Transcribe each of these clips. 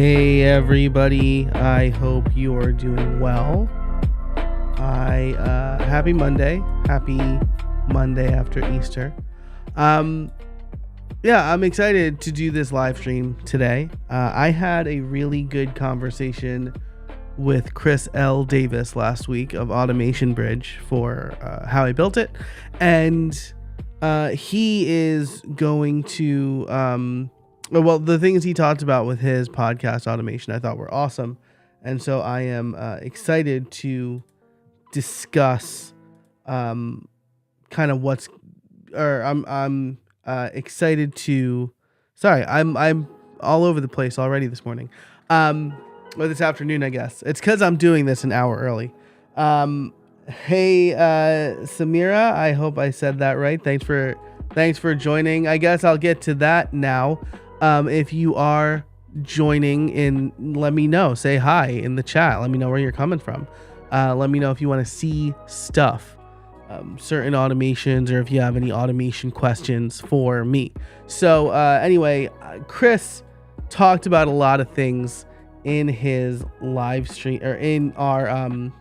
Hey everybody, I hope you are doing well. Happy Monday after Easter. I'm excited to do this live stream today. I had a really good conversation with Chris L. Davis last week of Automation Bridge for how I built it, and he is going to the things he talked about with his podcast automation I thought were awesome, and so I am excited to discuss I'm all over the place already this morning, or this afternoon, I guess. It's because I'm doing this an hour early. Hey Samira, I hope I said that right. Thanks for joining. I guess I'll get to that now. If you are joining let me know. Say hi in the chat. Let me know where you're coming from. Let me know if you want to see stuff, certain automations, or if you have any automation questions for me. So anyway, Chris talked about a lot of things in his live stream, or in our in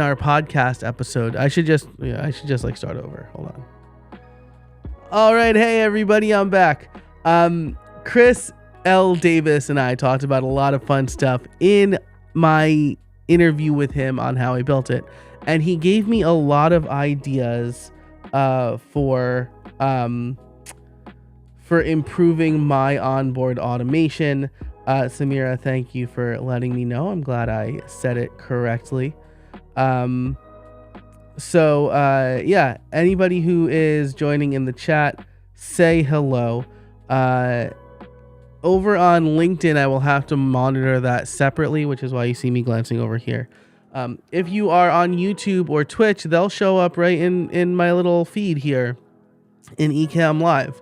our podcast episode. I should just start over. Hold on. All right, hey everybody, I'm back. Chris L. Davis and I talked about a lot of fun stuff in my interview with him on how I built it, and he gave me a lot of ideas for improving my onboard automation. Samira, thank you for letting me know. I'm glad I said it correctly. Anybody who is joining in the chat, say hello. Over on LinkedIn, I will have to monitor that separately, which is why you see me glancing over here. If you are on YouTube or Twitch, they'll show up right in my little feed here in Ecamm Live.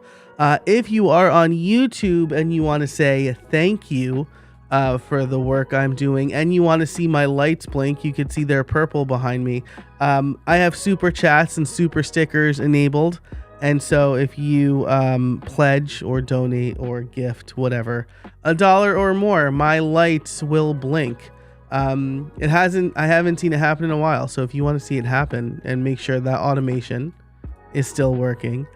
If you are on YouTube and you want to say thank you for the work I'm doing, and you want to see my lights blink, you can see they're purple behind me. I have super chats and super stickers enabled. And so if you pledge or donate or gift, whatever, $1 or more, my lights will blink. I haven't seen it happen in a while. So if you want to see it happen and make sure that automation is still working,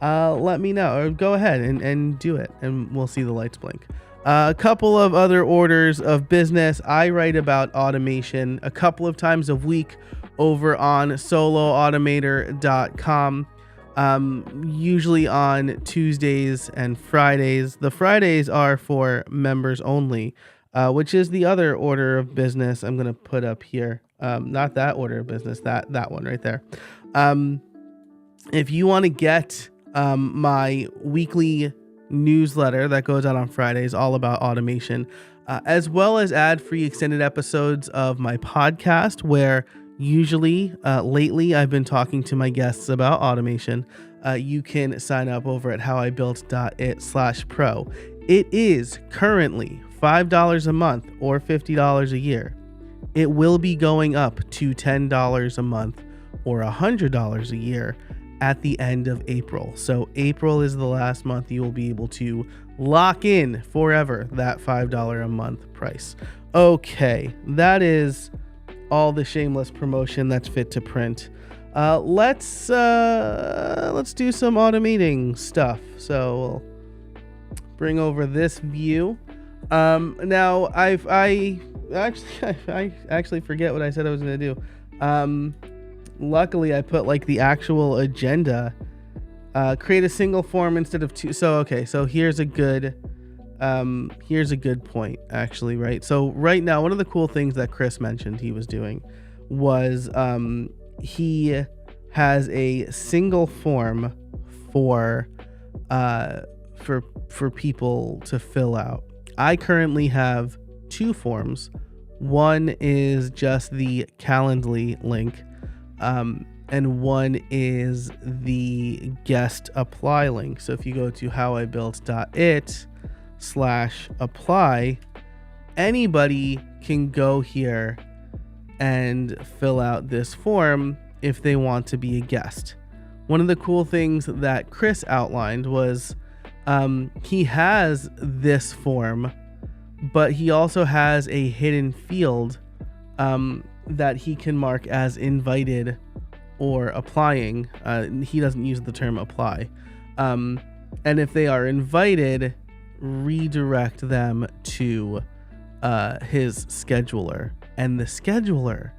let me know, or go ahead and do it, and we'll see the lights blink. A couple of other orders of business. I write about automation a couple of times a week over on soloautomator.com. Usually on Tuesdays and Fridays. The Fridays are for members only, which is the other order of business I'm going to put up here. Not that order of business, that one right there. If you want to get my weekly newsletter that goes out on Fridays, all about automation, as well as ad-free extended episodes of my podcast, where usually, lately, I've been talking to my guests about automation. You can sign up over at howibuilt.it/pro. It is currently $5 a month or $50 a year. It will be going up to $10 a month or $100 a year at the end of April. So April is the last month you will be able to lock in forever that $5 a month price. Okay, that is all the shameless promotion that's fit to print. Let's do some automating stuff. So we'll bring over this view. Now I actually forget what I said I was going to do. Luckily I put like the actual agenda. Create a single form instead of two. So here's a good point, actually, right? So right now, one of the cool things that Chris mentioned he was doing was he has a single form for people to fill out. I currently have two forms. One is just the Calendly link, and one is the guest apply link. So if you go to howibuilt.it/apply, anybody can go here and fill out this form if they want to be a guest. One of the cool things that Chris outlined was he has this form but he also has a hidden field that he can mark as invited or applying. He doesn't use the term apply. And if they are invited, redirect them to his scheduler. And the scheduler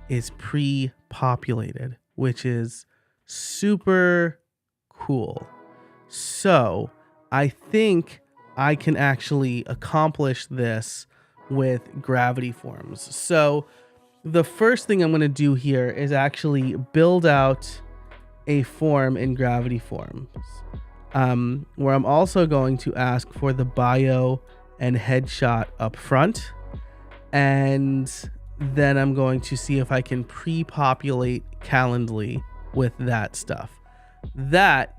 is pre-populated, which is super cool. So I think I can actually accomplish this with Gravity Forms. So the first thing I'm going to do here is actually build out a form in Gravity Forms, where I'm also going to ask for the bio and headshot up front. And then I'm going to see if I can pre-populate Calendly with that stuff. That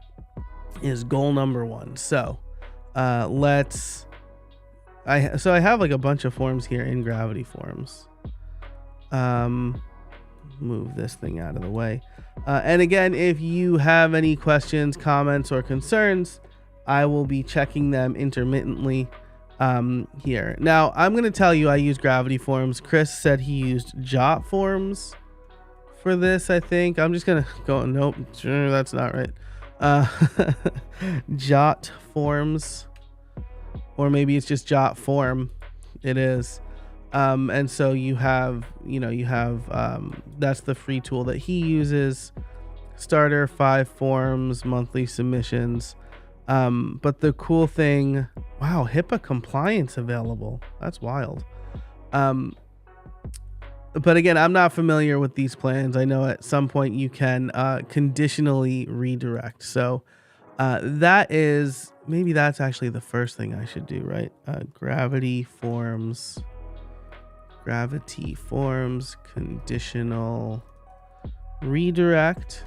is goal number one. So I have like a bunch of forms here in Gravity Forms. Move this thing out of the way. And again, if you have any questions, comments, or concerns, I will be checking them intermittently here. Now, I'm going to tell you I use Gravity Forms. Chris said he used Jot Forms for this, I think. I'm just going to go, nope, sure, that's not right. Jot Forms, or maybe it's just Jot Form. It is. And so you have that's the free tool that he uses. Starter, 5 forms, monthly submissions. But the cool thing, wow, HIPAA compliance available. That's wild. But again, I'm not familiar with these plans. I know at some point you can conditionally redirect. So maybe that's actually the first thing I should do, right? Gravity Forms, conditional redirect.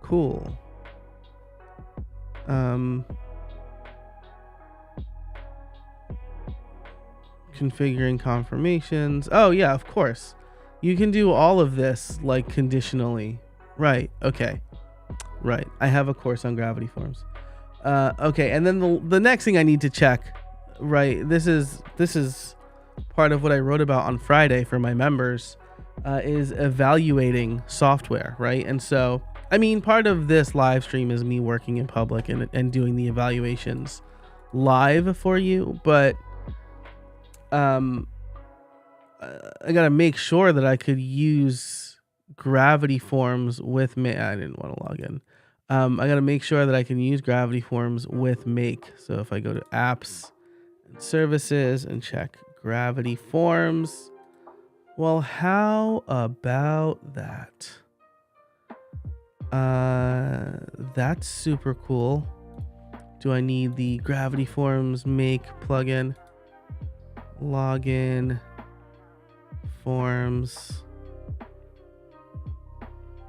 Cool. Configuring confirmations. Oh yeah, of course. You can do all of this like conditionally. Right. Okay. Right. I have a course on Gravity Forms. Okay. And then the next thing I need to check, right? This is part of what I wrote about on Friday for my members, is evaluating software, right? And so, I mean, part of this live stream is me working in public and doing the evaluations live for you, but I gotta make sure that I could use Gravity Forms with I didn't want to log in. I gotta make sure that I can use Gravity Forms with Make. So if I go to apps and services and check Gravity Forms, well, how about that? That's super cool. Do I need the Gravity Forms Make plugin? Login, forms,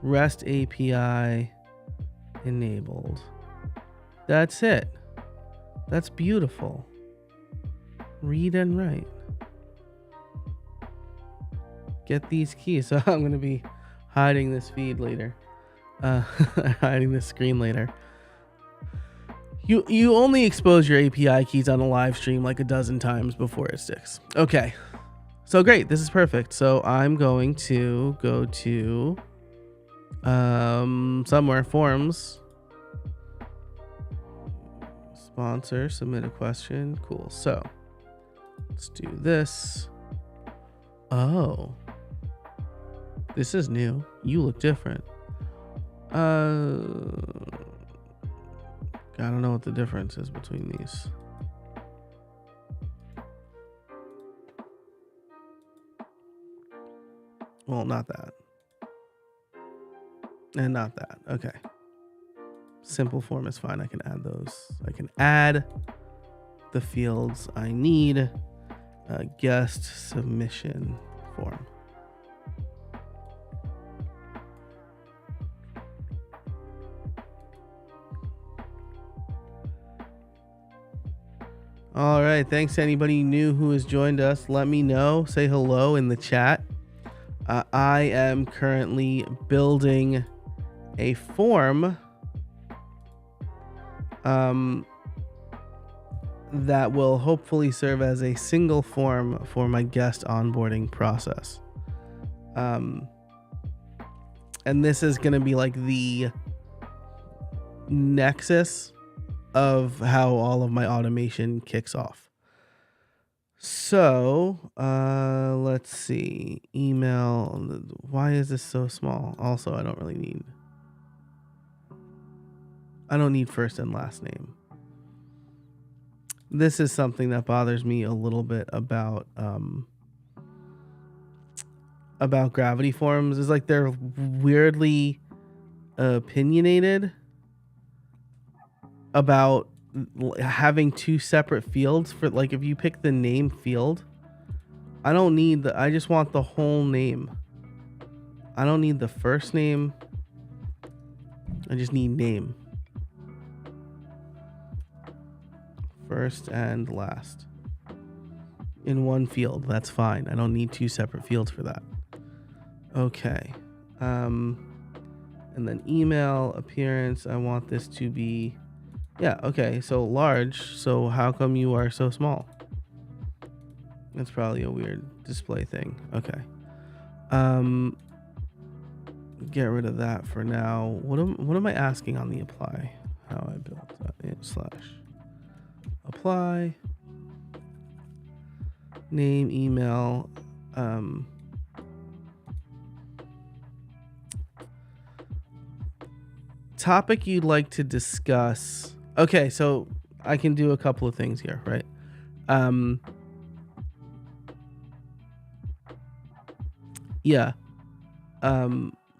REST API enabled. That's it. That's beautiful. Read and write. Get these keys. So I'm going to be hiding this feed later. Hiding this screen later. You only expose your API keys on a live stream like a dozen times before it sticks. Okay. So great. This is perfect. So I'm going to go to somewhere, forms, sponsor, submit a question. Cool. So let's do this. Oh, this is new. You look different. I don't know what the difference is between these. Well, not that. And not that. Okay. Simple form is fine. I can add those. I can add the fields I need. Guest submission form. All right. Thanks to anybody new who has joined us. Let me know. Say hello in the chat. I am currently building a form that will hopefully serve as a single form for my guest onboarding process. And this is going to be like the nexus of how all of my automation kicks off. So let's see. Email. Why is this so small? Also, I don't need first and last name. This is something that bothers me a little bit about Gravity forms, is like they're weirdly opinionated about having two separate fields for, like, if you pick the name field, I just want the whole name. I don't need the first name. I just need name. First and last. In one field, that's fine. I don't need two separate fields for that. Okay. And then email, appearance, I want this to be, yeah, okay, so large. So how come you are so small? That's probably a weird display thing. Okay. Get rid of that for now. What am I asking on the apply? How I built that / apply. Name, email, topic you'd like to discuss. Okay, so I can do a couple of things here, right? Yeah.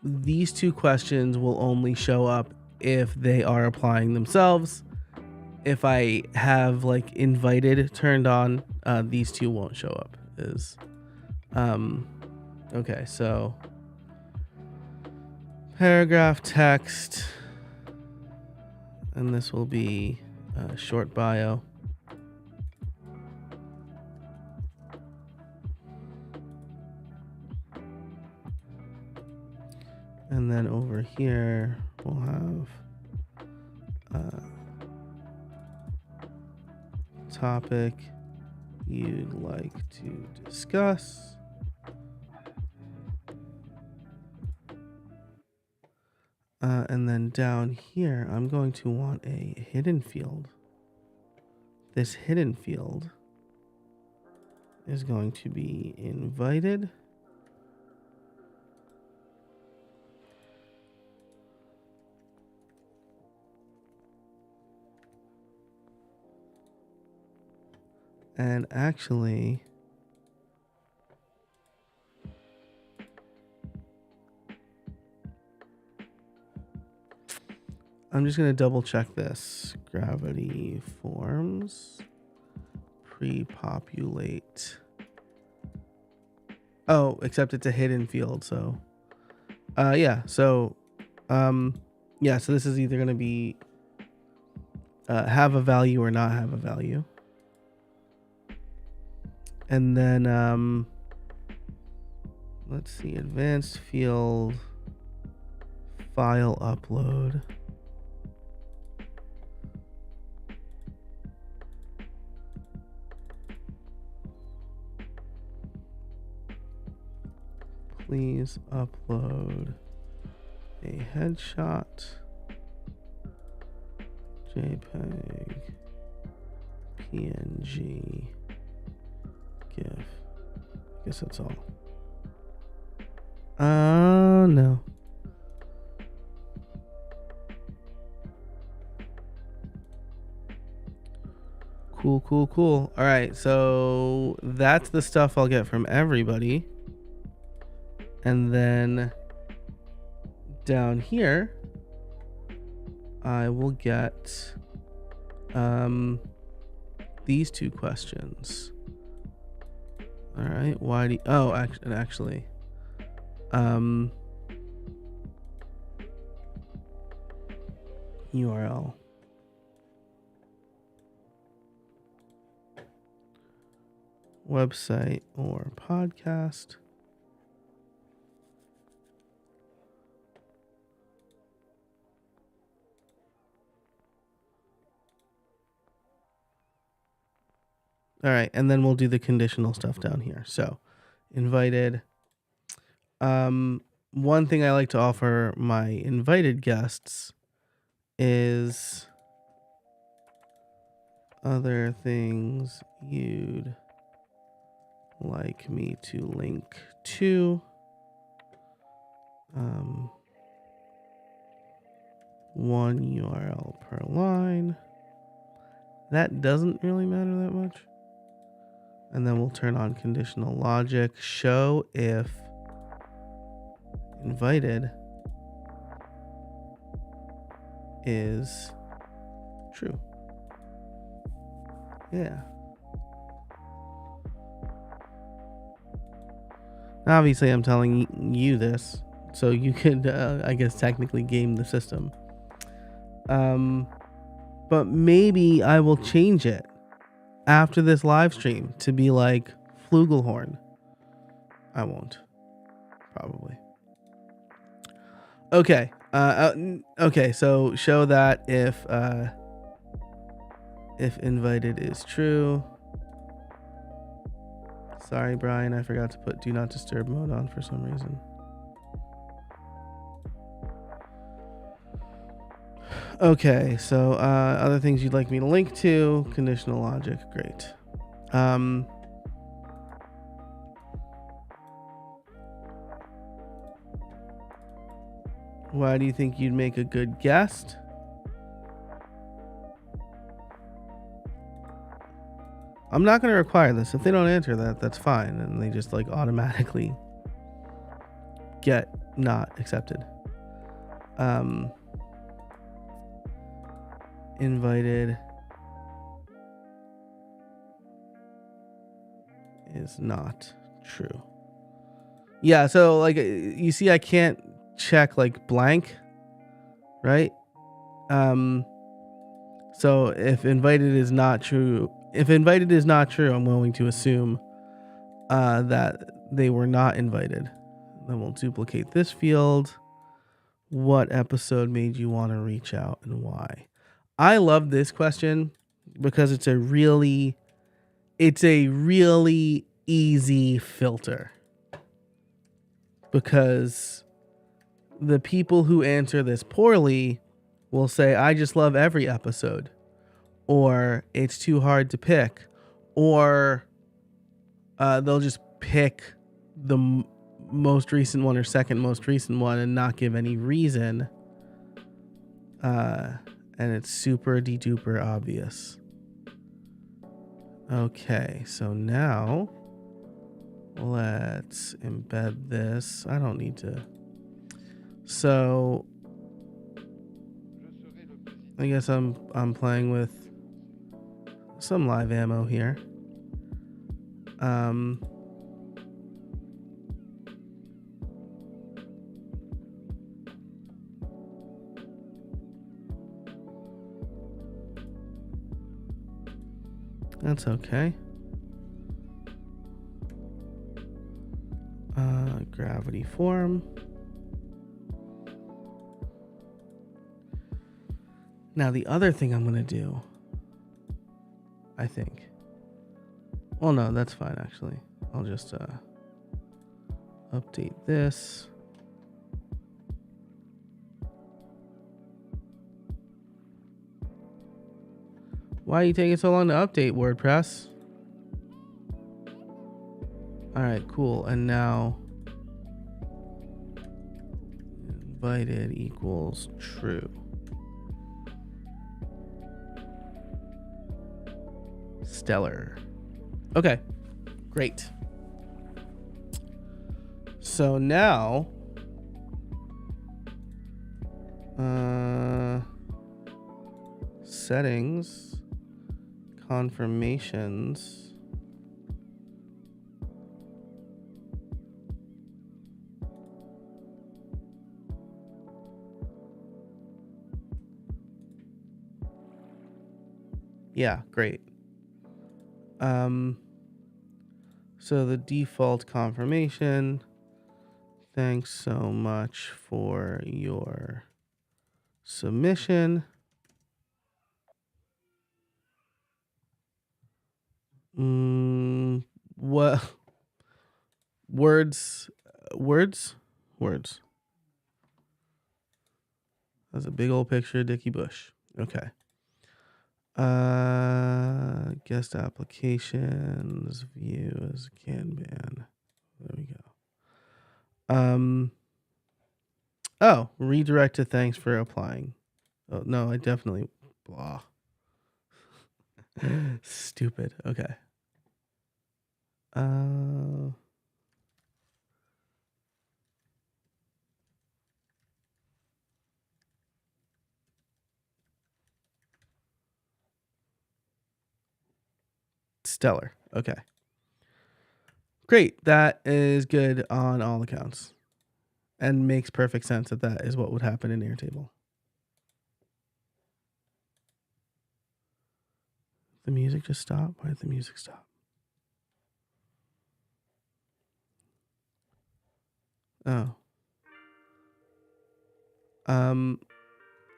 These two questions will only show up if they are applying themselves. If I have like invited turned on, these two won't show up. Okay, so paragraph text, and this will be a short bio. And then over here, we'll have topic you'd like to discuss. And then down here, I'm going to want a hidden field. This hidden field is going to be invited. And actually, I'm just going to double check this. Gravity forms. Pre-populate. Oh, except it's a hidden field. So, yeah. So, yeah. So this is either going to be have a value or not have a value. And then, let's see, advanced field, file upload. Please upload a headshot, JPEG, PNG, GIF. I guess that's all. No. Cool. All right, so that's the stuff I'll get from everybody. And then down here, I will get these two questions. All right, why do you, oh, actually, URL. Website or podcast. All right, and then we'll do the conditional stuff down here. So, invited. One thing I like to offer my invited guests is other things you'd like me to link to. One URL per line. That doesn't really matter that much. And then we'll turn on conditional logic. Show if invited is true. Yeah. Obviously, I'm telling you this, so you could, I guess, technically game the system. But maybe I will change it after this live stream to be like Flugelhorn. I won't, probably. Okay. Okay. So show that if invited is true. Sorry, Brian, I forgot to put do not disturb mode on for some reason. Okay, so other things you'd like me to link to, conditional logic, great. Why do you think you'd make a good guest? I'm not going to require this. If they don't answer that, that's fine. And they just like automatically get not accepted. Invited is not true. Yeah, so like you see I can't check like blank, right? So if invited is not true, I'm going to assume that they were not invited. Then we'll duplicate this field. What episode made you want to reach out and why? I love this question because it's a really easy filter. Because the people who answer this poorly will say, I just love every episode. Or it's too hard to pick. Or they'll just pick the most recent one or second most recent one and not give any reason. And it's super de-duper obvious. Okay, so now let's embed this. I don't need to. So I guess I'm playing with some live ammo here. That's okay. Gravity form. Now the other thing I'm gonna do, I think. Well, no, that's fine actually. I'll just update this. Why are you taking so long to update, WordPress? All right, cool. And now invited equals true. Stellar. Okay, great. So now, settings, confirmations. Yeah, great. So the default confirmation, thanks so much for your submission. What words? Words? Words. That's a big old picture of Dickie Bush. Okay. Guest applications, view as Kanban. There we go. Oh, redirect to thanks for applying. Oh no, I definitely blah. Stupid. Okay. Stellar. Okay. Great. That is good on all accounts. And makes perfect sense that is what would happen in Airtable. The music just stopped? Why did the music stop? Oh.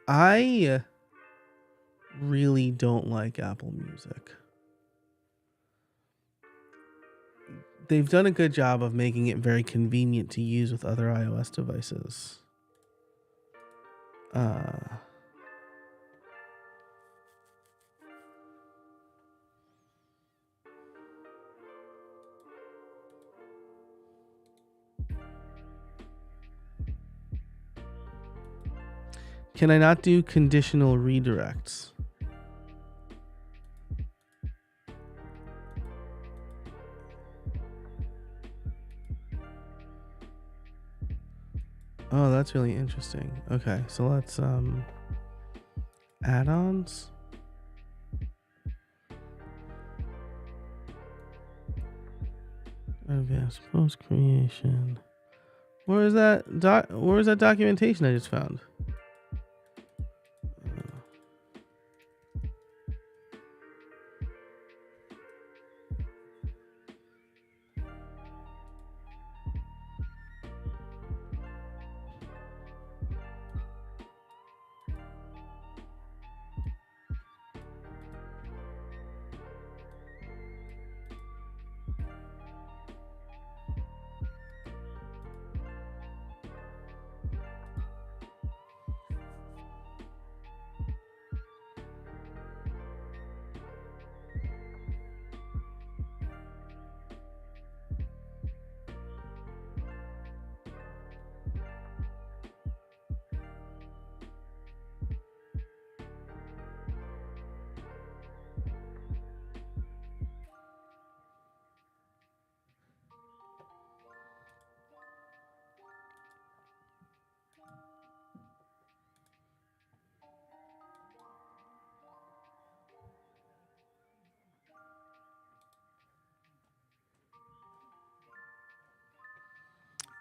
I really don't like Apple Music. They've done a good job of making it very convenient to use with other iOS devices. Can I not do conditional redirects? Oh, that's really interesting. Okay, so let's add-ons. Advanced post creation. Where is that documentation I just found?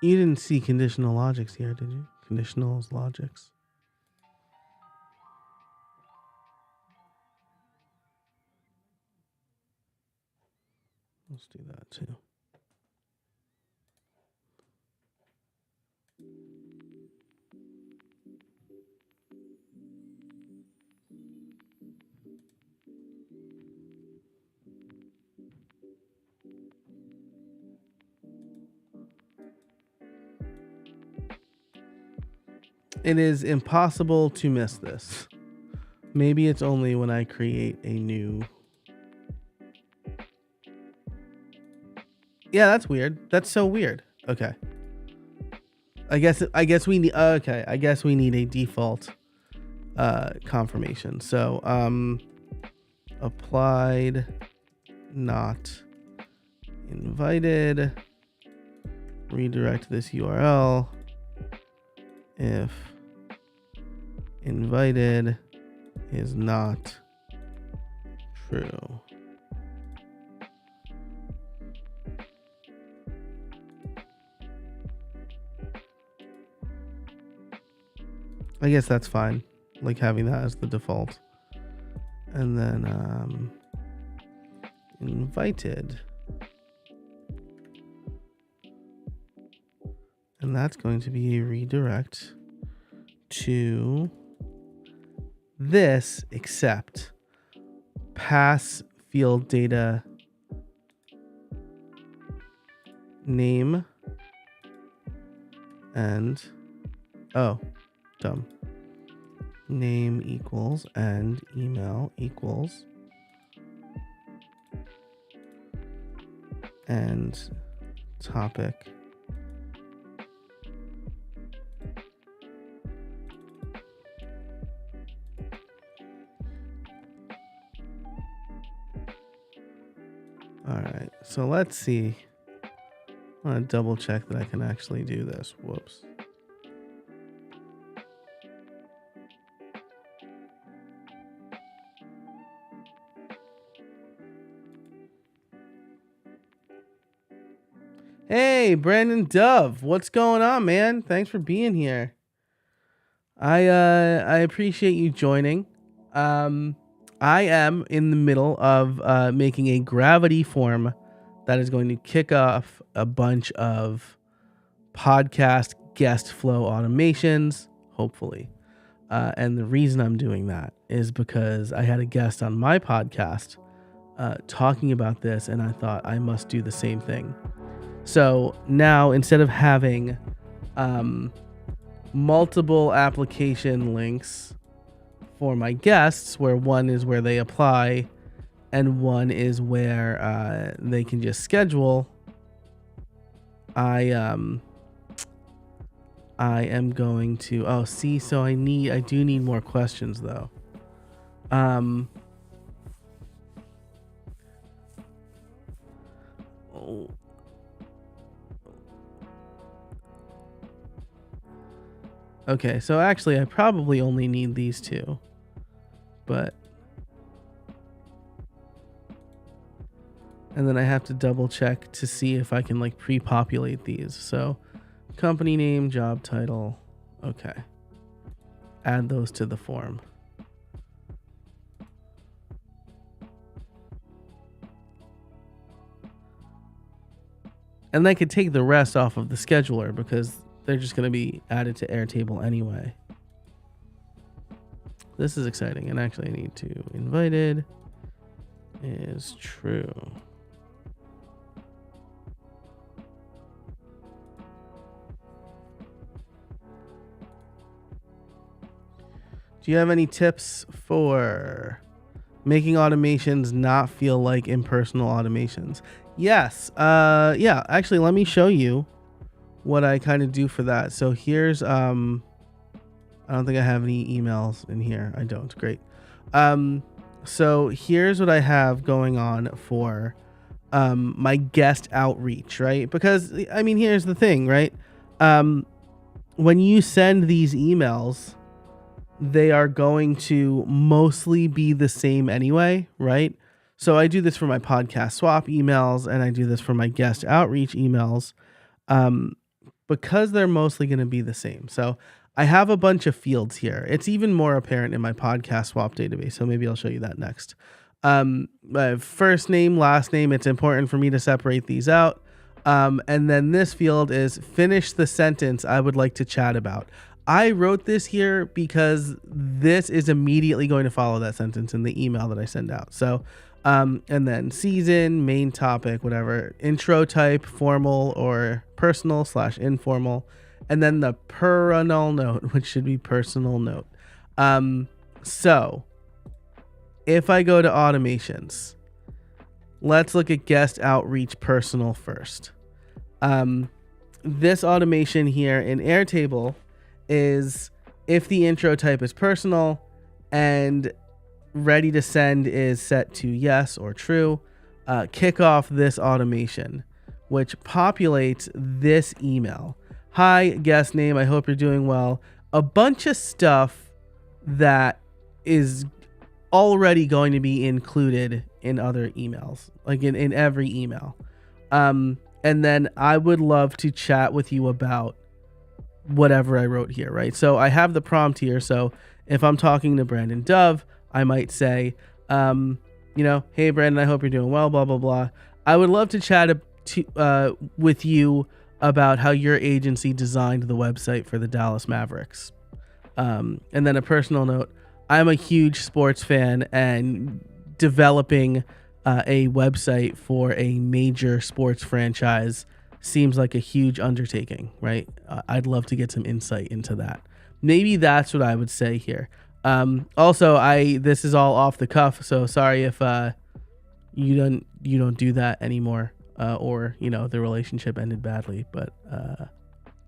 You didn't see conditional logics here, did you? Conditionals logics. Let's do that too. It is impossible to miss this. Maybe it's only when I create a new. Yeah, that's weird. That's so weird. Okay. I guess we need. Okay, I guess we need a default confirmation. So applied, not invited. Redirect this URL if invited is not true. I guess that's fine, like having that as the default. And then invited. And that's going to be a redirect to this, except pass field data name and name equals and email equals and topic all right, so let's see. I want to double check that I can actually do this. Whoops. Hey, Brandon Dove, what's going on, man? Thanks for being here. I appreciate you joining. I am in the middle of making a gravity form that is going to kick off a bunch of podcast guest flow automations, hopefully. And the reason I'm doing that is because I had a guest on my podcast talking about this, and I thought I must do the same thing. So now, instead of having multiple application links for my guests, where one is where they apply and one is where they can just schedule, I am going to so I do need more questions though. Okay, so actually I probably only need these two, but and then I have to double check to see if I can like pre-populate these. So company name, job title, okay. Add those to the form. And I could take the rest off of the scheduler because they're just going to be added to Airtable anyway. This is exciting. And actually I need to invited is true. Do you have any tips for making automations not feel like impersonal automations? Yes. Yeah, actually let me show you what I kind of do for that. So here's I don't think I have any emails in here. I don't. Great. So here's what I have going on for my guest outreach, right? Because I mean, here's the thing, right? When you send these emails, they are going to mostly be the same anyway, right? So I do this for my podcast swap emails and I do this for my guest outreach emails. Because they're mostly going to be the same. So I have a bunch of fields here. It's even more apparent in my podcast swap database. So maybe I'll show you that next. My first name, last name. It's important for me to separate these out. And then this field is finish the sentence I would like to chat about. I wrote this here because this is immediately going to follow that sentence in the email that I send out. So and then season, main topic, whatever, intro type, formal or personal / informal, and then the perennial note, which should be personal note. So if I go to automations, let's look at guest outreach personal first. This automation here in Airtable is if the intro type is personal and ready to send is set to yes or true, kick off this automation, which populates this email. Hi, guest name. I hope you're doing well. A bunch of stuff that is already going to be included in other emails, like in every email. And then I would love to chat with you about whatever I wrote here, right? So I have the prompt here. So if I'm talking to Brandon Dove, I might say, hey, Brandon, I hope you're doing well, blah, blah, blah. I would love to chat with you about how your agency designed the website for the Dallas Mavericks. And then a personal note, I'm a huge sports fan and developing a website for a major sports franchise seems like a huge undertaking, right? I'd love to get some insight into that. Maybe that's what I would say here. Also, this is all off the cuff, so sorry if you don't do that anymore, or the relationship ended badly, but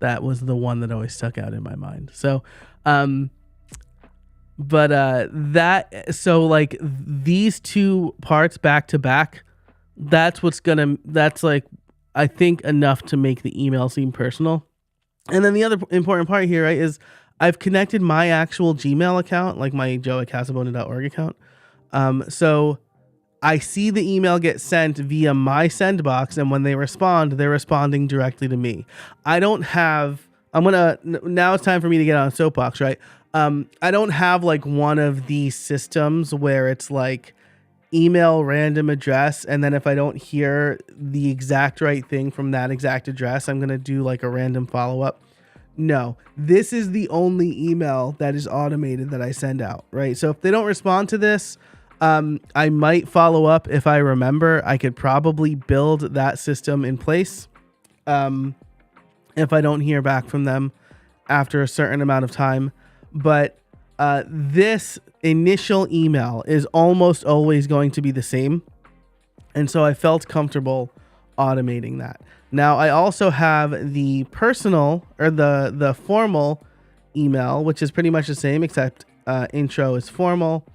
that was the one that always stuck out in my mind. So like these two parts back to back, that's like I think enough to make the email seem personal. And then the other important part here, right, is I've connected my actual Gmail account, like my joe@casabona.org account. So I see the email get sent via my send box, and when they respond, they're responding directly to me. Now it's time for me to get on a soapbox, right? I don't have like one of these systems where it's like email random address, and then if I don't hear the exact right thing from that exact address, I'm going to do like a random follow-up. No, this is the only email that is automated that I send out, right? So if they don't respond to this, I might follow up if I remember. I could probably build that system in place if I don't hear back from them after a certain amount of time. But this initial email is almost always going to be the same. And so I felt comfortable automating that. Now, I also have the personal or the formal email, which is pretty much the same, except intro is formal.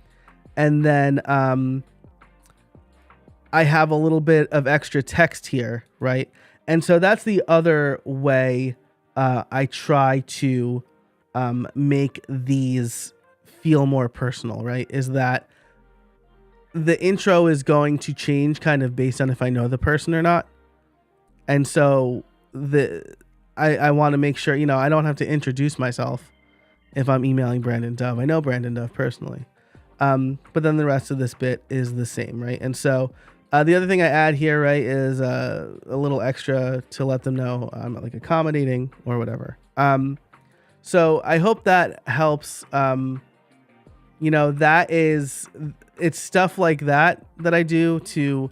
And then I have a little bit of extra text here, right? And so that's the other way I try to make these feel more personal, right? Is that the intro is going to change kind of based on if I know the person or not. And so I want to make sure, I don't have to introduce myself if I'm emailing Brandon Dove. I know Brandon Dove personally. But then the rest of this bit is the same, right? And so the other thing I add here, right, is a little extra to let them know I'm like accommodating or whatever. So I hope that helps. It's stuff like that I do to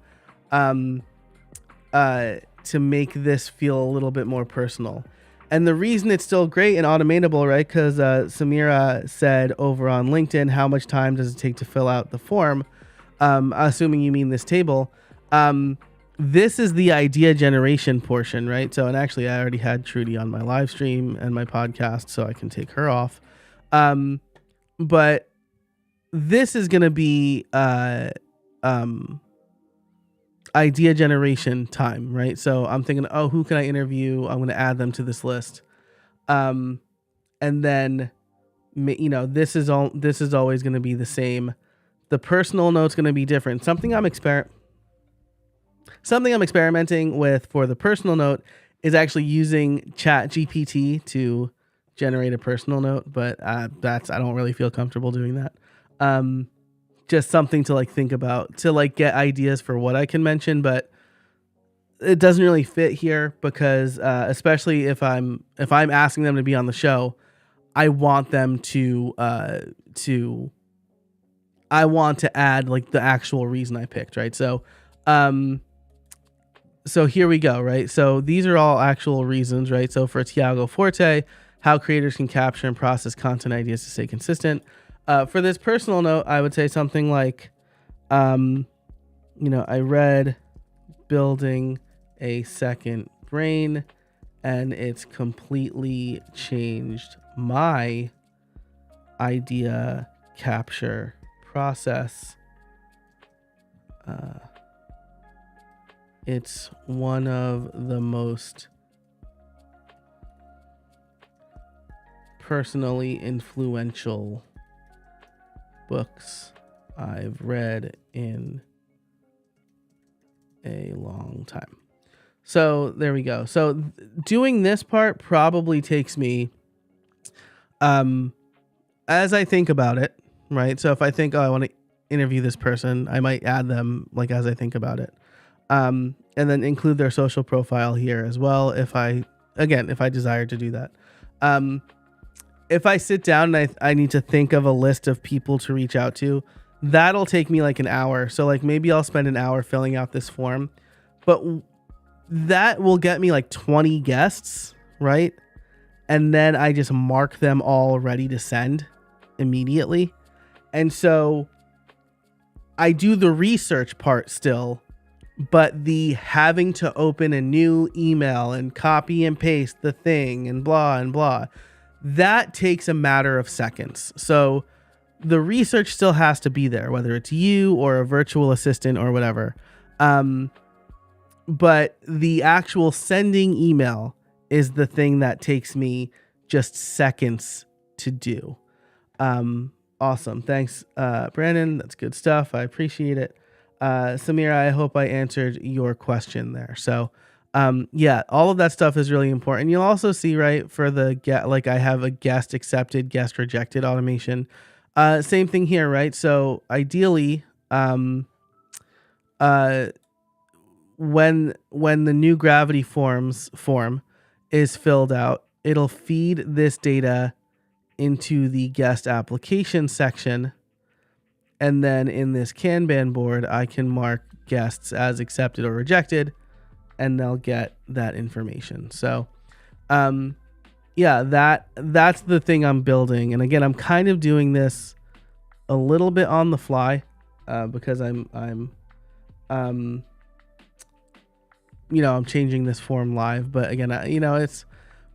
make this feel a little bit more personal. And the reason it's still great and automatable, right? Because Samira said over on LinkedIn, how much time does it take to fill out the form? Assuming you mean this table. This is the idea generation portion, right? So, and actually I already had Trudy on my live stream and my podcast, so I can take her off. But this is going to be idea generation time, right? So I'm thinking, who can I interview? I'm going to add them to this list. And then, this is always going to be the same. The personal note's going to be different. Something I'm experimenting with for the personal note is actually using ChatGPT to generate a personal note, but I don't really feel comfortable doing that. Just something to like think about, to like get ideas for what I can mention, but it doesn't really fit here because especially if I'm asking them to be on the show, I want them to add like the actual reason I picked, right? So here we go, right? So these are all actual reasons, right? So for Tiago Forte, how creators can capture and process content ideas to stay consistent. For this personal note, I would say something like, I read Building a Second Brain, and it's completely changed my idea capture process. It's one of the most personally influential books I've read in a long time. So there we go. So doing this part probably takes me, as I think about it, right? So if I think, I want to interview this person, I might add them like as I think about it. And then include their social profile here as well. If I desire to do that. If I sit down and I need to think of a list of people to reach out to, that'll take me like an hour. So like maybe I'll spend an hour filling out this form, but that will get me like 20 guests, right? And then I just mark them all ready to send immediately. And so I do the research part still, but the having to open a new email and copy and paste the thing and blah, that takes a matter of seconds. So the research still has to be there, whether it's you or a virtual assistant or whatever. But the actual sending email is the thing that takes me just seconds to do. Awesome. Thanks, Brandon. That's good stuff. I appreciate it. Samira, I hope I answered your question there. So, yeah, all of that stuff is really important. You'll also see, right, for the like I have a guest accepted, guest rejected automation. Same thing here, right? So ideally, when the new Gravity form is filled out, it'll feed this data into the guest application section. And then in this Kanban board, I can mark guests as accepted or rejected, and they'll get that information. So, yeah, that's the thing I'm building. And again, I'm kind of doing this a little bit on the fly, because I'm changing this form live. But again, it's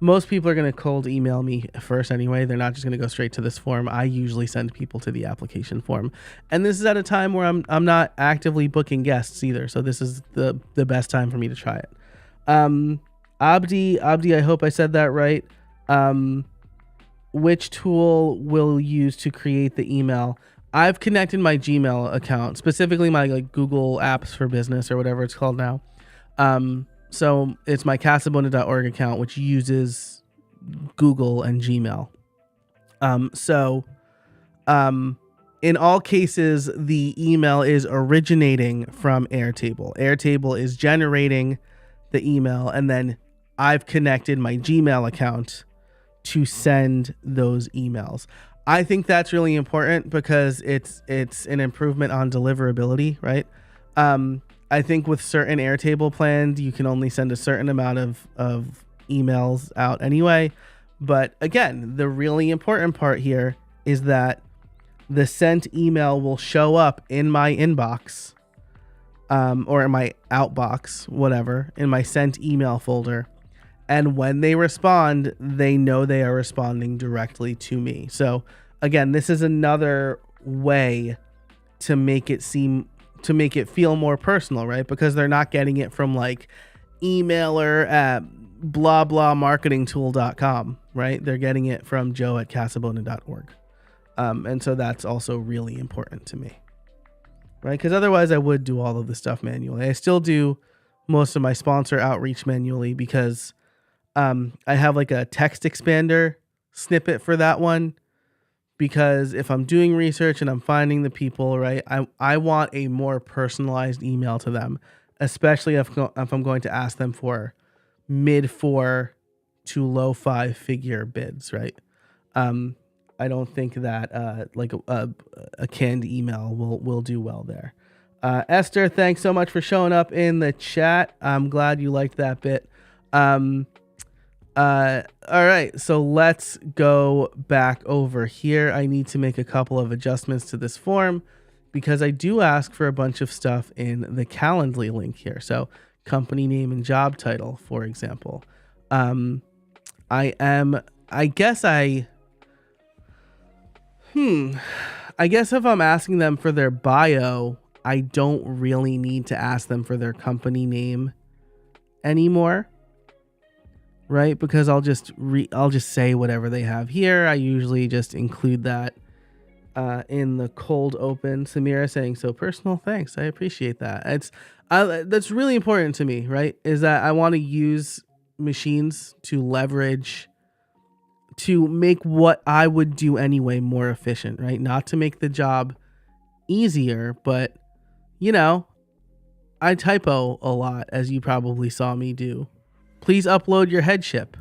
most people are going to cold email me first anyway. They're not just going to go straight to this form. I usually send people to the application form. And this is at a time where I'm not actively booking guests either. So this is the best time for me to try it. Abdi, I hope I said that right. Which tool will you use to create the email? I've connected my Gmail account, specifically my like Google Apps for Business or whatever it's called now. So it's my casabona.org account, which uses Google and Gmail. In all cases, the email is originating from Airtable. Airtable is generating the email, and then I've connected my Gmail account to send those emails. I think that's really important because it's an improvement on deliverability, right? I think with certain Airtable plans, you can only send a certain amount of emails out anyway. But again, the really important part here is that the sent email will show up in my inbox, or in my outbox, whatever, in my sent email folder. And when they respond, they know they are responding directly to me. So again, this is another way to make it feel more personal, right? Because they're not getting it from like emailer at blah blah marketingtool.com, right? They're getting it from joe@casabona.org. And so that's also really important to me, right? Because otherwise I would do all of this stuff manually. I still do most of my sponsor outreach manually because I have like a text expander snippet for that one. Because if I'm doing research and I'm finding the people, right, I want a more personalized email to them, especially if I'm going to ask them for mid-4 to low 5-figure bids, right? I don't think that like a canned email will do well there. Esther, thanks so much for showing up in the chat. I'm glad you liked that bit. All right, so let's go back over here. I need to make a couple of adjustments to this form because I do ask for a bunch of stuff in the Calendly link here. So company name and job title, for example. I guess if I'm asking them for their bio, I don't really need to ask them for their company name anymore. Right, because I'll just say whatever they have here. I usually just include that in the cold open. Samira saying so personal. Thanks, I appreciate that. That's really important to me. Right, is that I want to use machines to leverage to make what I would do anyway more efficient. Right, not to make the job easier, but I typo a lot, as you probably saw me do. Please upload your headship.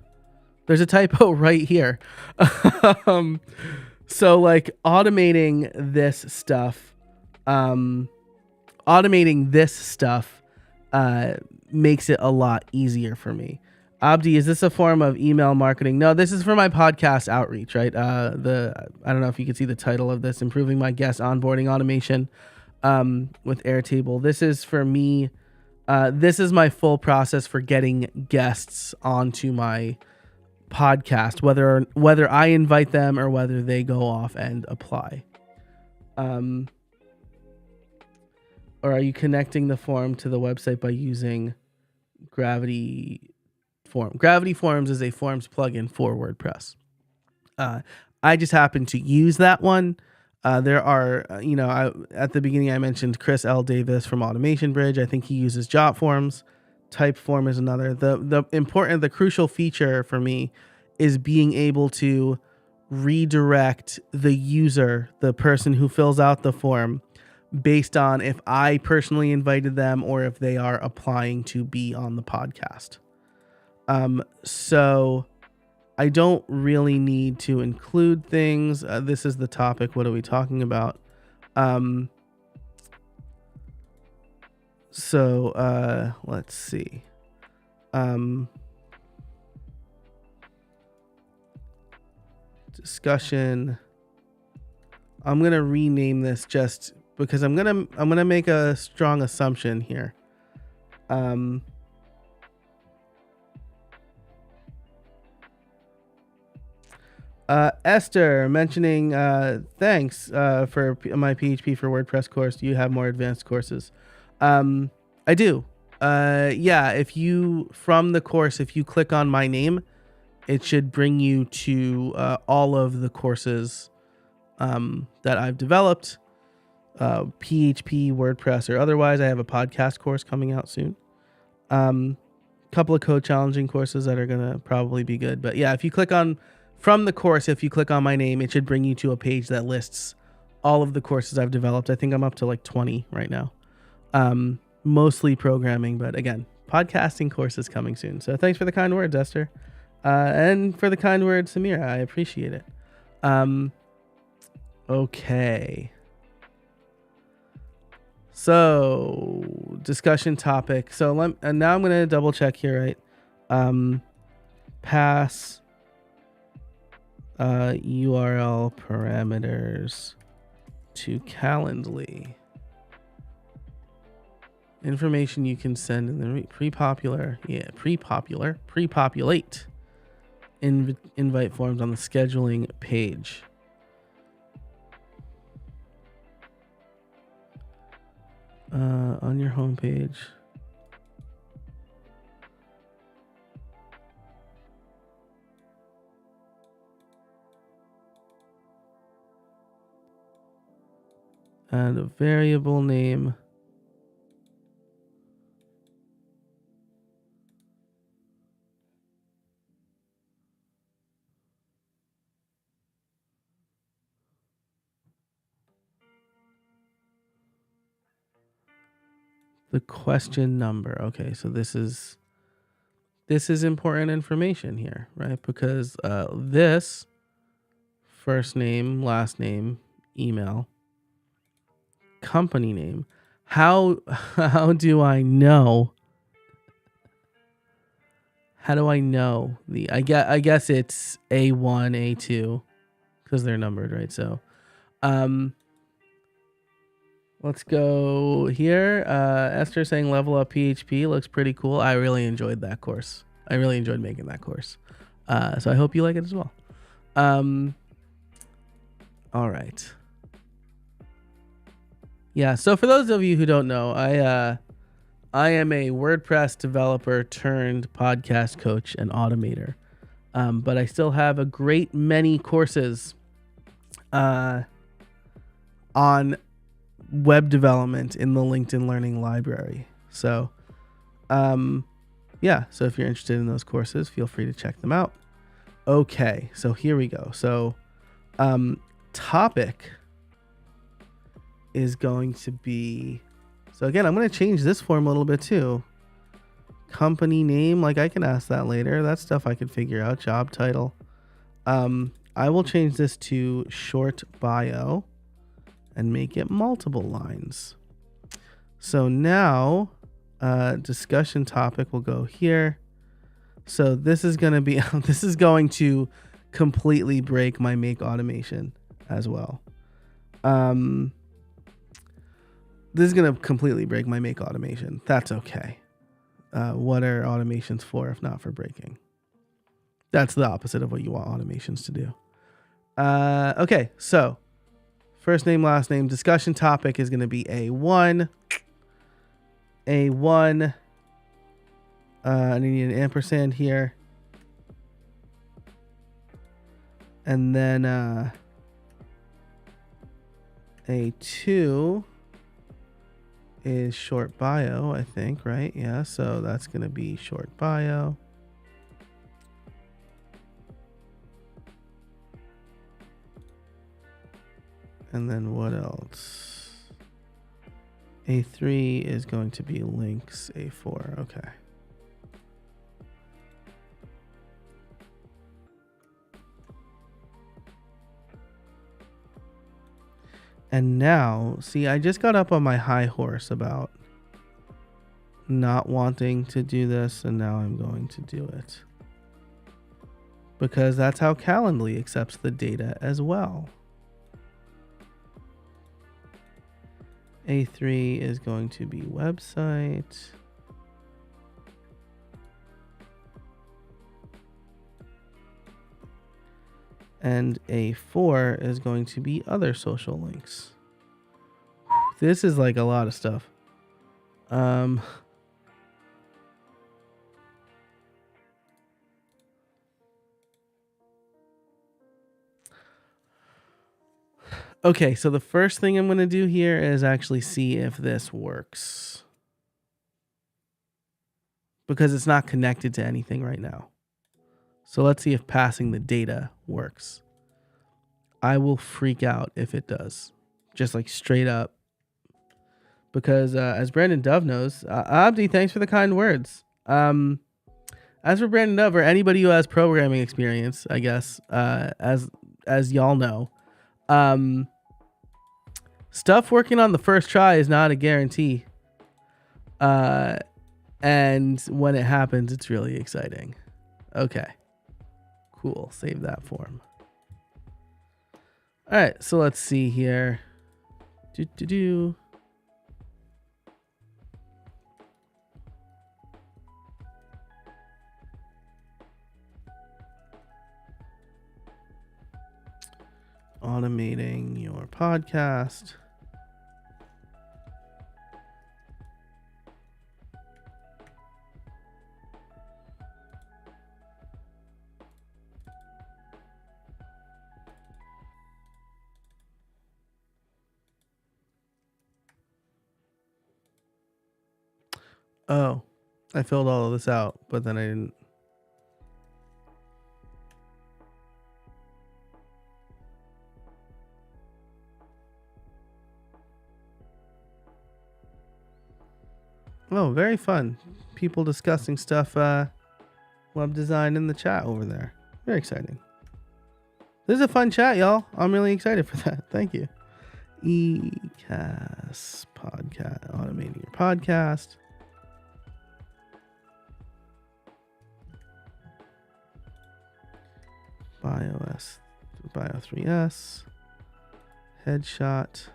There's a typo right here. So like automating this stuff makes it a lot easier for me. Abdi, is this a form of email marketing? No, this is for my podcast outreach, right? I don't know if you can see the title of this, Improving My Guest Onboarding Automation with Airtable. This is for me. This is my full process for getting guests onto my podcast, whether I invite them or whether they go off and apply. Or are you connecting the form to the website by using Gravity Form? Gravity Forms is a forms plugin for WordPress. I just happen to use that one. There are, at the beginning I mentioned Chris L. Davis from Automation Bridge. I think he uses Jotforms. Typeform is another. The crucial feature for me is being able to redirect the user, the person who fills out the form, based on if I personally invited them or if they are applying to be on the podcast. So I don't really need to include things. This is the topic. What are we talking about? Let's see. Discussion. I'm going to rename this just because I'm gonna make a strong assumption here. Esther mentioning thanks for my PHP for WordPress course. Do you have more advanced courses? I do. If you from the course, if you click on my name, it should bring you to all of the courses that I've developed. PHP, WordPress, or otherwise. I have a podcast course coming out soon. Couple of code challenging courses that are gonna probably be good. But yeah, if you click on from the course, if you click on my name, it should bring you to a page that lists all of the courses I've developed. I think I'm up to like 20 right now. Mostly programming, but again, podcasting courses coming soon. So thanks for the kind words, Esther. And for the kind words, Samira. I appreciate it. Okay. So discussion topic. So now I'm going to double check here, right? Pass URL parameters to Calendly. Information you can send in the pre-populate invite forms on the scheduling page. On your homepage. And a variable name. The question number. Okay, so this is important information here, right? Because this first name, last name, email, company name. How do I know? How do I know I guess it's A1, A2 because they're numbered, right? So, let's go here. Esther saying level up PHP looks pretty cool. I really enjoyed that course. I really enjoyed making that course. So I hope you like it as well. All right. Yeah. So for those of you who don't know, I am a WordPress developer turned podcast coach and automator. But I still have a great many courses on web development in the LinkedIn Learning library. So, so if you're interested in those courses, feel free to check them out. Okay, so here we go. So, topic is going to be, so again, I'm going to change this form a little bit too. Company name, like I can ask that later. That's stuff I could figure out. Job title. I will change this to short bio and make it multiple lines. So now Discussion topic will go here. So this is going to be, this is going to completely break my make automation as well. This is going to completely break my make automation. That's okay. What are automations for if not for breaking? That's the opposite of what you want automations to do. Okay, so first name, last name, discussion topic is going to be A1. A1. I need an ampersand here. And then A2 is short bio, I think, right? Yeah, so that's going to be short bio. And then what else? A3 is going to be links. A4, okay. And now, see, I just got up on my high horse about not wanting to do this, and now I'm going to do it. Because that's how Calendly accepts the data as well. A3 is going to be website. And A4 is going to be other social links. This is like a lot of stuff. Okay, so the first thing I'm going to do here is actually see if this works. Because it's not connected to anything right now. So let's see if passing the data works. I will freak out if it does. Just like straight up. Because as Brandon Dove knows, Abdi, thanks for the kind words. As for Brandon Dove or anybody who has programming experience, I guess, as y'all know, stuff working on the first try is not a guarantee. And when it happens, it's really exciting. Okay. Cool. Save that form. All right. So let's see here. Automating your podcast. Oh, I filled all of this out, but then I didn't. Oh, very fun. People discussing stuff, web design in the chat over there. Very exciting. This is a fun chat, y'all. I'm really excited for that. Thank you. ECAS podcast, automating your podcast. Bio 3S. Headshot.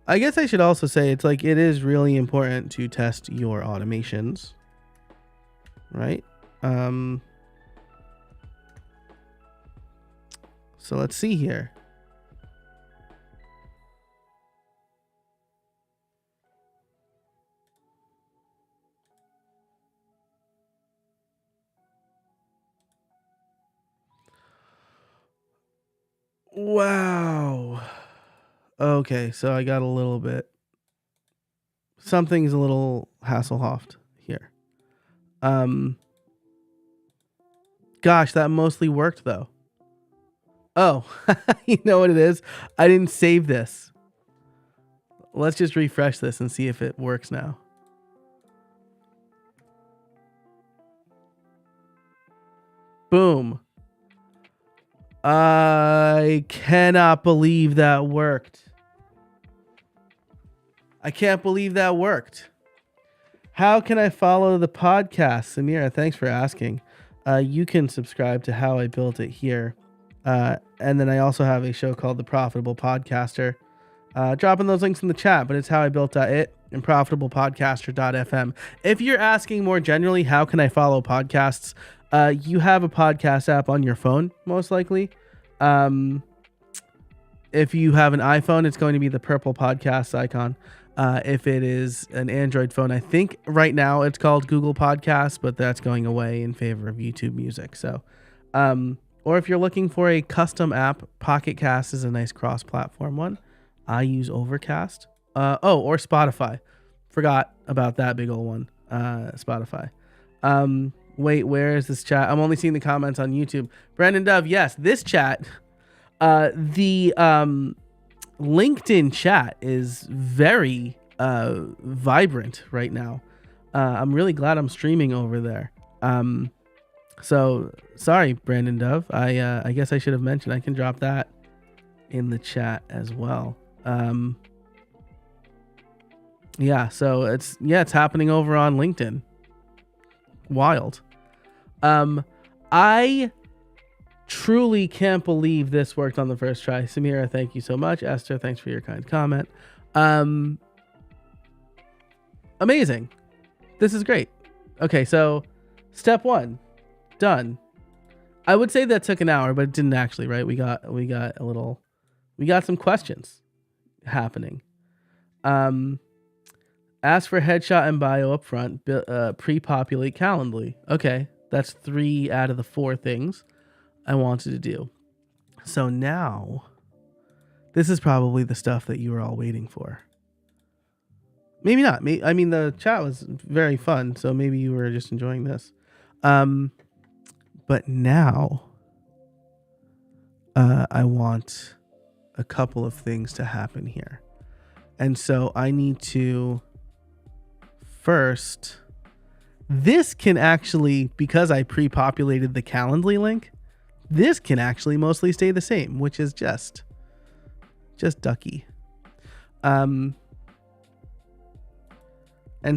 I guess I should also say it's like it is really important to test your automations, right? So let's see here. Wow. Okay, so I got a little bit. Something's a little Hasselhoffed here. Gosh, that mostly worked though. Oh, you know what it is? I didn't save this. Let's just refresh this and see if it works now. Boom. I cannot believe that worked. I can't believe that worked. How can I follow the podcast? Samira, thanks for asking. You can subscribe to How I Built It here. And then I also have a show called The Profitable Podcaster. Dropping those links in the chat, but it's howibuilt.it and profitablepodcaster.fm. If you're asking more generally, how can I follow podcasts? You have a podcast app on your phone, most likely. If you have an iPhone, it's going to be the purple podcast icon. If it is an Android phone, I think right now it's called Google Podcasts, but that's going away in favor of YouTube Music. So, or if you're looking for a custom app, Pocket Cast is a nice cross-platform one. I use Overcast. Or Spotify. Forgot about that big old one. Spotify. Wait, where is this chat? I'm only seeing the comments on YouTube. Brandon Dove, yes, this chat. The LinkedIn chat is very vibrant right now. I'm really glad I'm streaming over there. So sorry, Brandon Dove. I guess I should have mentioned I can drop that in the chat as well. Yeah, so it's happening over on LinkedIn. Wild. I truly can't believe this worked on the first try. Samira, thank you so much. Esther, thanks for your kind comment. Amazing. This is great. Okay, so step 1 done. I would say that took an hour, but it didn't actually, right? We got some questions happening. Ask for headshot and bio up front. Pre-populate Calendly. Okay, that's 3 out of the 4 things I wanted to do. So now, this is probably the stuff that you were all waiting for. Maybe not. I mean, the chat was very fun, so maybe you were just enjoying this. But now, I want a couple of things to happen here. And so I need to first, this can actually, because I pre-populated the Calendly link, this can actually mostly stay the same, which is just ducky. And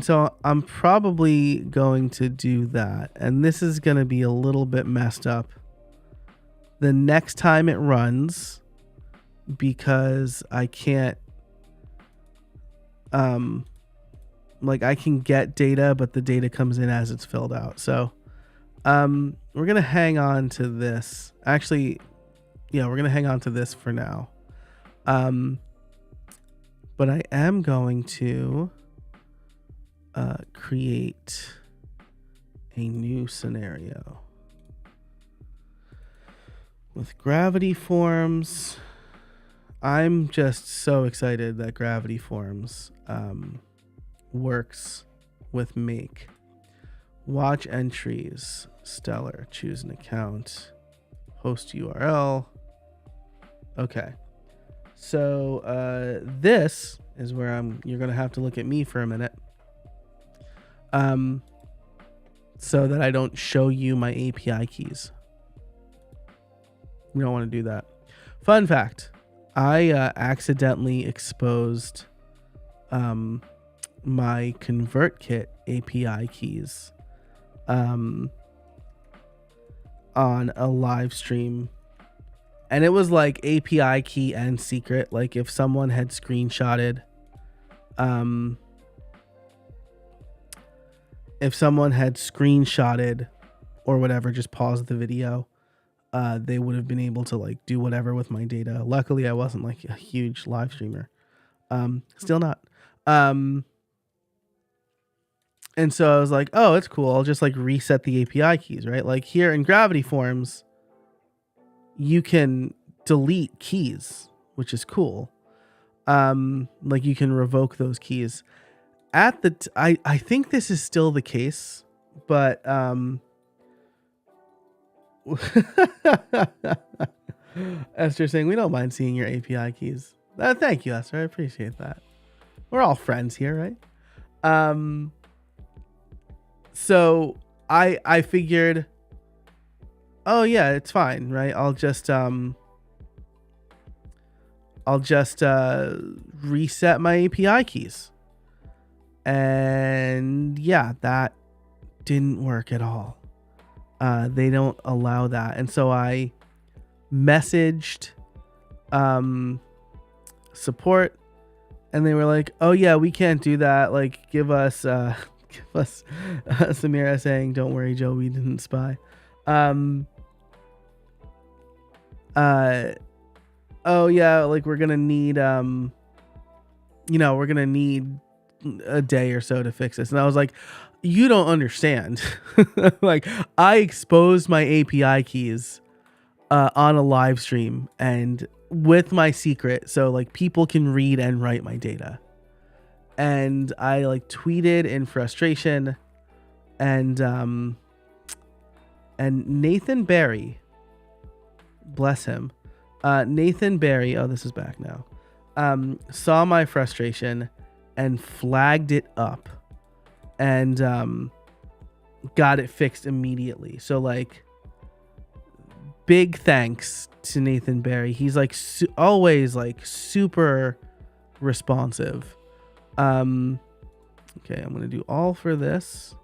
so I'm probably going to do that. And this is going to be a little bit messed up the next time it runs, because I can't, I can get data, but the data comes in as it's filled out. So, we're going to hang on to this. Actually, yeah, we're going to hang on to this for now. But I am going to create a new scenario with Gravity Forms. I'm just so excited that Gravity Forms works with Make. Watch entries, Stellar, choose an account, host URL. Okay. So this is where you're going to have to look at me for a minute. So that I don't show you my API keys. We don't want to do that. Fun fact. I accidentally exposed my ConvertKit API keys on a live stream, and it was like API key and secret. Like if someone had screenshotted or whatever, just pause the video, they would have been able to like do whatever with my data. Luckily I wasn't like a huge live streamer. Still not. And so I was like, oh, it's cool. I'll just like reset the API keys, right? Like here in Gravity Forms, you can delete keys, which is cool. Like you can revoke those keys. I think this is still the case, but Esther saying we don't mind seeing your API keys. Thank you, Esther. I appreciate that. We're all friends here, right? So I figured, oh yeah, it's fine, right? I'll just reset my API keys. And yeah, that didn't work at all. They don't allow that. And so I messaged support, and they were like, oh yeah, we can't do that. Like, give us Samira saying, don't worry, Joe, we didn't spy. Oh yeah, like we're gonna need we're gonna need a day or so to fix this. And I was like, you don't understand. Like, I exposed my API keys on a live stream and with my secret, so like people can read and write my data. And I like tweeted in frustration, and Nathan Barry, bless him, Nathan Barry, oh, this is back now, saw my frustration and flagged it up and got it fixed immediately. So like, big thanks to Nathan Barry. He's like always like super responsive. Okay, I'm gonna do all for this.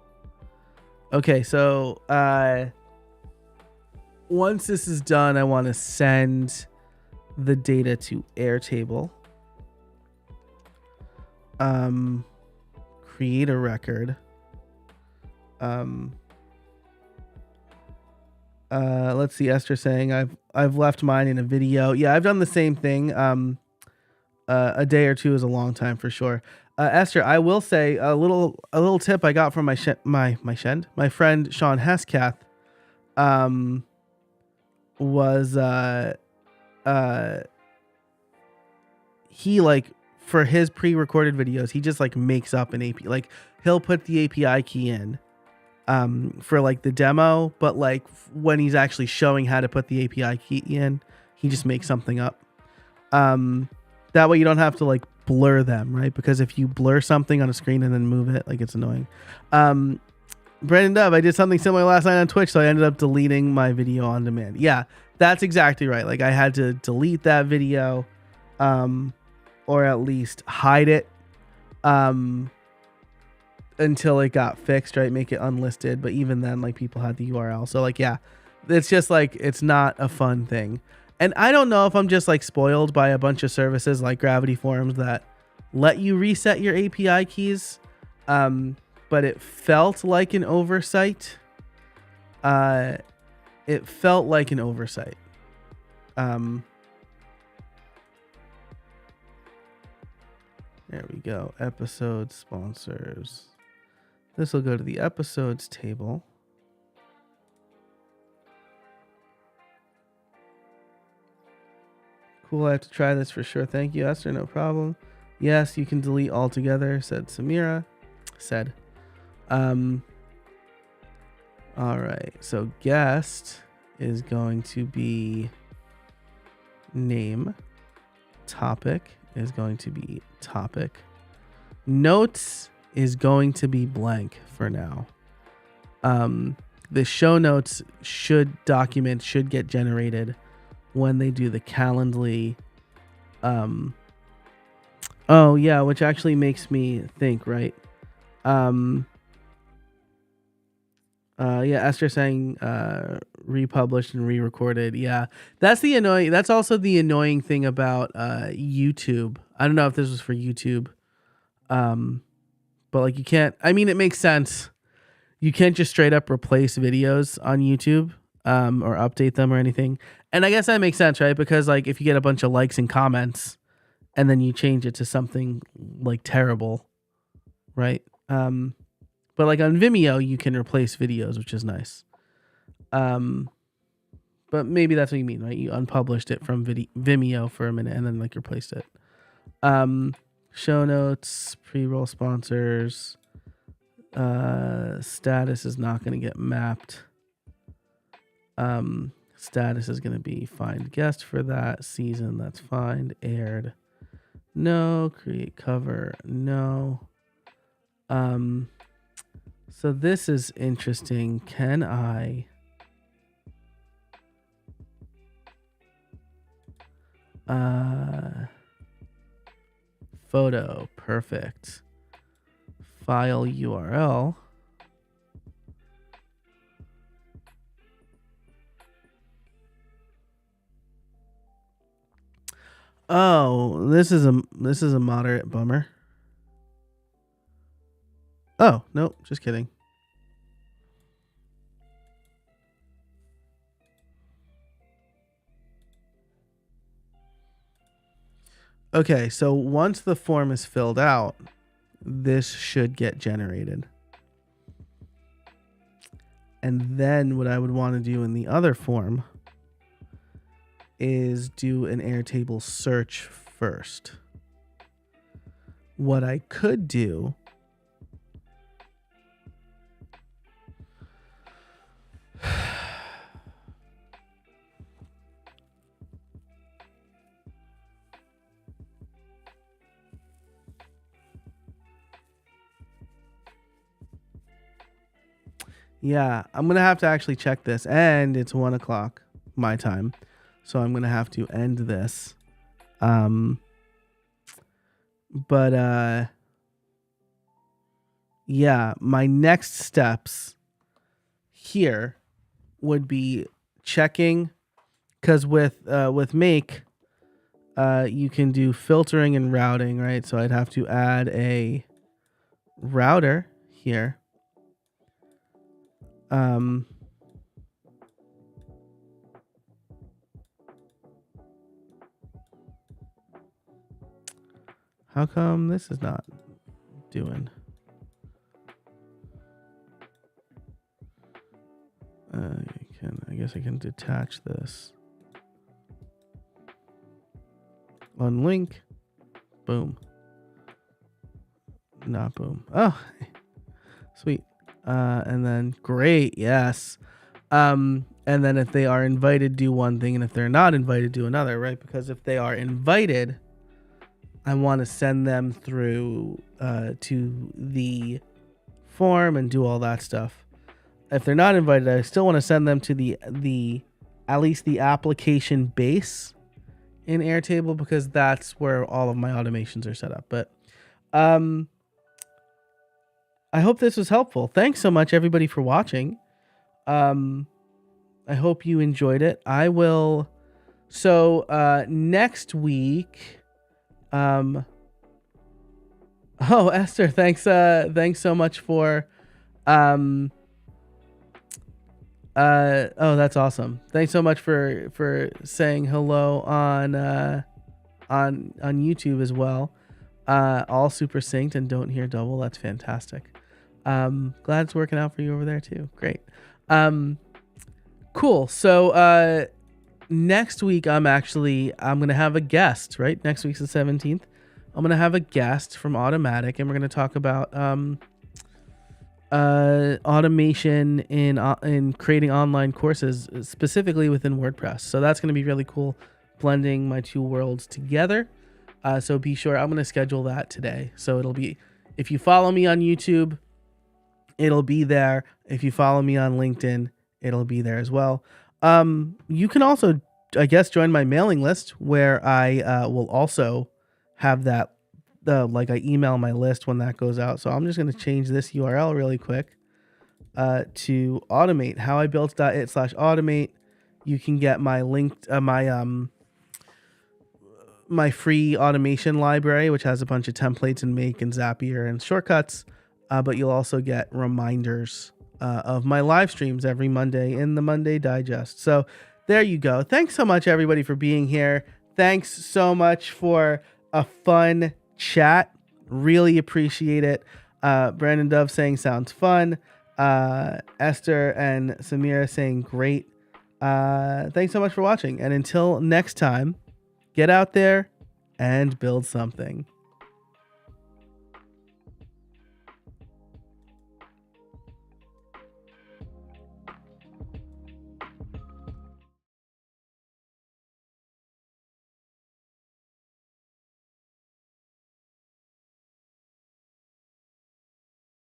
Okay, so once this is done, I want to send the data to Airtable. Create a record. Let's see, Esther saying I've left mine in a video. Yeah, I've done the same thing. A day or two is a long time for sure. Esther, I will say a little tip I got from my friend Sean Hesketh. Was he, like, for his pre-recorded videos, he just like makes up an API. Like, he'll put the API key in for like the demo, but like when he's actually showing how to put the API key in, he just makes something up. That way you don't have to like blur them, right? Because if you blur something on a screen and then move it, like, it's annoying. Brandon Dove, I did something similar last night on Twitch, so I ended up deleting my video on demand. Yeah, that's exactly right. Like, I had to delete that video, or at least hide it, until it got fixed, right? Make it unlisted. But even then, like, people had the URL. So like, yeah, it's just like, it's not a fun thing. And I don't know if I'm just like spoiled by a bunch of services like Gravity Forms that let you reset your API keys. But it felt like an oversight. There we go. Episode sponsors. This will go to the episodes table. Cool, I have to try this for sure. Thank you, Esther. No problem. Yes, you can delete altogether, said Samira. All right, so guest is going to be name. Topic is going to be topic. Notes is going to be blank for now. The show notes should get generated when they do the Calendly. Oh yeah, which actually makes me think, right? Yeah, Esther saying republished and re-recorded. Yeah, that's also the annoying thing about YouTube. I don't know if this was for YouTube, but like, you can't, I mean, it makes sense. You can't just straight up replace videos on YouTube or update them or anything. And I guess that makes sense, right? Because like, if you get a bunch of likes and comments and then you change it to something like terrible, right? But like on Vimeo, you can replace videos, which is nice. But maybe that's what you mean, right? You unpublished it from Vimeo for a minute and then like replaced it. Show notes, pre-roll sponsors. Status is not going to get mapped. Status is going to be find guest for that season. That's fine. Aired. No. Create cover. No. So this is interesting. Can I photo, perfect. file URL. Oh, this is a moderate bummer. Oh, nope, just kidding. Okay, so once the form is filled out, this should get generated. And then what I would want to do in the other form is do an Airtable search first. What I could do yeah, I'm going to have to actually check this, and it's 1 o'clock my time. So I'm going to have to end this. Yeah, my next steps here would be checking, because with Make, you can do filtering and routing, right? So I'd have to add a router here. How come this is not doing? I guess I can detach this. Unlink. Boom. Not boom. Oh, sweet. And then great. Yes. And then if they are invited, do one thing. And if they're not invited, do another, right? Because if they are invited, I want to send them through to the form and do all that stuff. If they're not invited, I still want to send them to the at least the application base in Airtable, because that's where all of my automations are set up. But I hope this was helpful. Thanks so much, everybody, for watching. I hope you enjoyed it. I will. So next week. Oh, Esther, thanks so much for. Oh, that's awesome. Thanks so much for saying hello on YouTube as well. All super synced and don't hear double. That's fantastic. Glad it's working out for you over there too. Great. Cool. So next week I'm gonna have a guest, right? Next week's the 17th. I'm gonna have a guest from Automatic, and we're gonna talk about automation in creating online courses, specifically within WordPress. So that's going to be really cool, blending my two worlds together. So be sure, I'm going to schedule that today. So it'll be, if you follow me on YouTube, it'll be there. If you follow me on LinkedIn, it'll be there as well. You can also, I guess, join my mailing list, where I will also have that. I email my list when that goes out. So I'm just going to change this URL really quick to automate. howibuilt.it/automate. You can get my link, my free automation library, which has a bunch of templates and Make and Zapier and shortcuts. But you'll also get reminders of my live streams every Monday in the Monday Digest. So there you go. Thanks so much, everybody, for being here. Thanks so much for a fun chat. Really appreciate it. Brandon Dove saying sounds fun. Esther and Samira saying great. Thanks so much for watching. And until next time, get out there and build something.